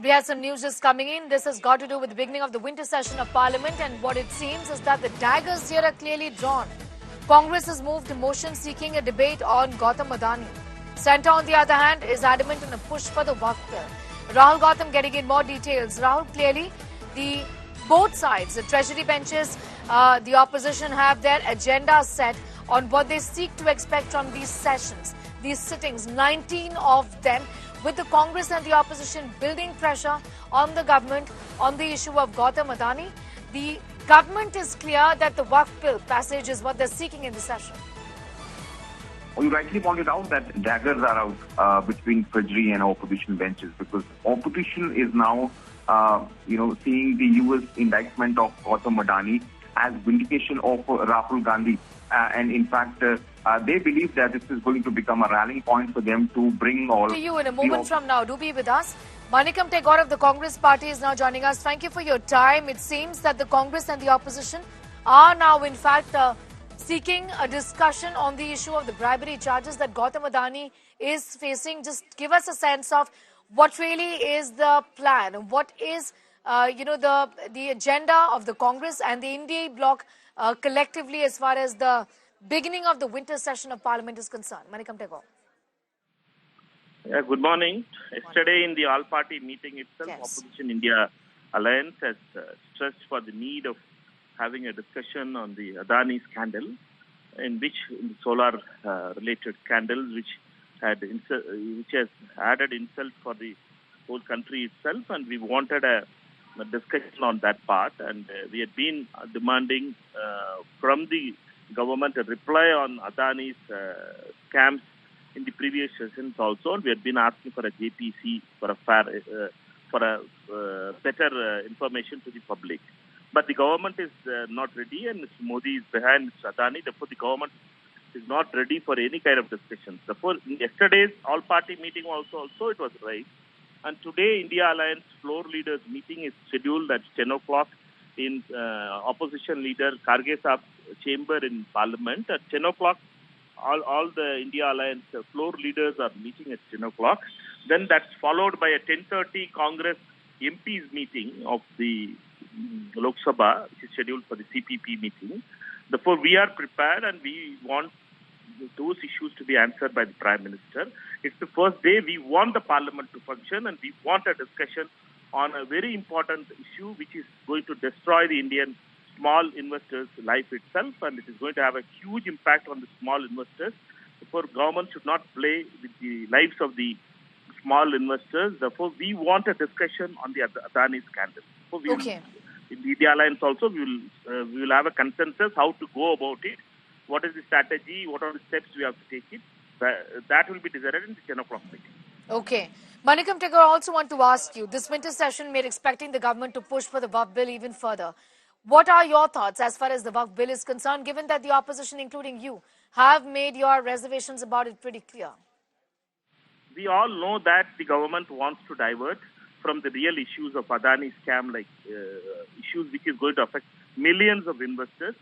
We have some news just coming in. This has got to do with the beginning of the winter session of Parliament, and what it seems is that the daggers here are clearly drawn. Congress has moved a motion seeking a debate on Gautam Adani. Centre, on the other hand, is adamant in a push for the WAQF bill. Rahul Gautam getting in more details. Rahul, clearly, both sides, the Treasury benches, the opposition have their agenda set on what they seek to expect from these sessions, these sittings, 19 of them, with the Congress and the opposition building pressure on the government on the issue of Gautam Adani. The government is clear that the WAQF bill passage is what they're seeking in the session. You rightly pointed out that daggers are out between Treasury and opposition benches, because opposition is now, seeing the US indictment of Gautam Adani as vindication of Rahul Gandhi. And in fact, they believe that this is going to become a rallying point for them to bring all... To you in a moment from now. Do be with us. Manikam Tagore of the Congress Party is now joining us. Thank you for your time. It seems that the Congress and the opposition are now, in fact, seeking a discussion on the issue of the bribery charges that Gautam Adani is facing. Just give us a sense of what really is the plan, what is, the agenda of the Congress and the India bloc collectively as far as the beginning of the winter session of Parliament is concerned. Manikam Tagore. Yeah, good morning. Yesterday in the all-party meeting itself, Yes. Opposition India Alliance has stressed for the need of having a discussion on the Adani scandal, in which in the solar-related scandals, which has added insult for the whole country itself, and we wanted a discussion on that part, and we had been demanding from the government a reply on Adani's scams in the previous sessions also. We had been asking for a JPC for a better information to the public. But the government is not ready, and Mr. Modi is behind Mr. Adani. Therefore, the government is not ready for any kind of discussions. Therefore, in yesterday's all-party meeting also it was raised. And today, India Alliance floor leaders meeting is scheduled at 10 o'clock in opposition leader Kharge Saab's chamber in Parliament. At 10 o'clock, all the India Alliance floor leaders are meeting at 10 o'clock. Then that's followed by a 10:30 Congress MPs meeting of the Lok Sabha, which is scheduled for the CPP meeting. Therefore, we are prepared and we want those issues to be answered by the Prime Minister. It's the first day we want the Parliament to function, and we want a discussion on a very important issue which is going to destroy the Indian small investors' life itself, and it is going to have a huge impact on the small investors. Therefore, government should not play with the lives of the small investors. Therefore, we want a discussion on the Adani scandal. Okay. In the India Alliance also, we will have a consensus how to go about it. What is the strategy? What are the steps we have to take it? That will be decided in the 10 o'clock meeting. Okay. Manikam Tagore, I also want to ask you, this winter session, we're expecting the government to push for the WAQF bill even further. What are your thoughts as far as the WAQF bill is concerned, given that the opposition, including you, have made your reservations about it pretty clear? We all know that the government wants to divert from the real issues of Adani scam, like issues which is going to affect millions of investors.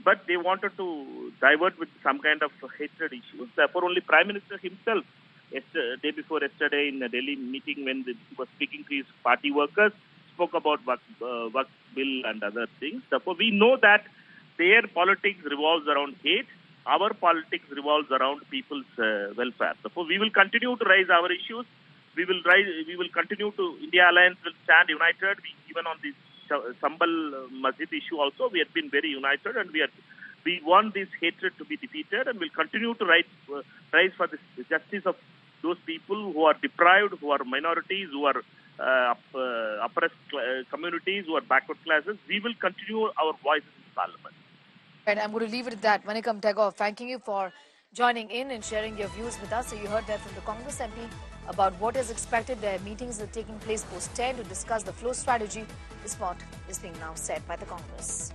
But they wanted to divert with some kind of hatred issues. Therefore, only Prime Minister himself, day before yesterday in a Delhi meeting when he was speaking to his party workers, spoke about WAQF bill and other things. Therefore, we know that their politics revolves around hate. Our politics revolves around people's welfare. Therefore, we will continue to raise our issues. We will continue to, India Alliance will stand united. Even on this Sambal Masjid issue also, we have been very united, and we want this hatred to be defeated, and we'll continue to rise for the justice of those people who are deprived, who are minorities, who are oppressed communities, who are backward classes. We will continue our voices in Parliament. And I'm going to leave it at that. Manikam Tagore, thanking you for joining in and sharing your views with us. So you heard that from the Congress MP about what is expected. Their meetings are taking place post 10 to discuss the flow strategy. This is what is being now said by the Congress.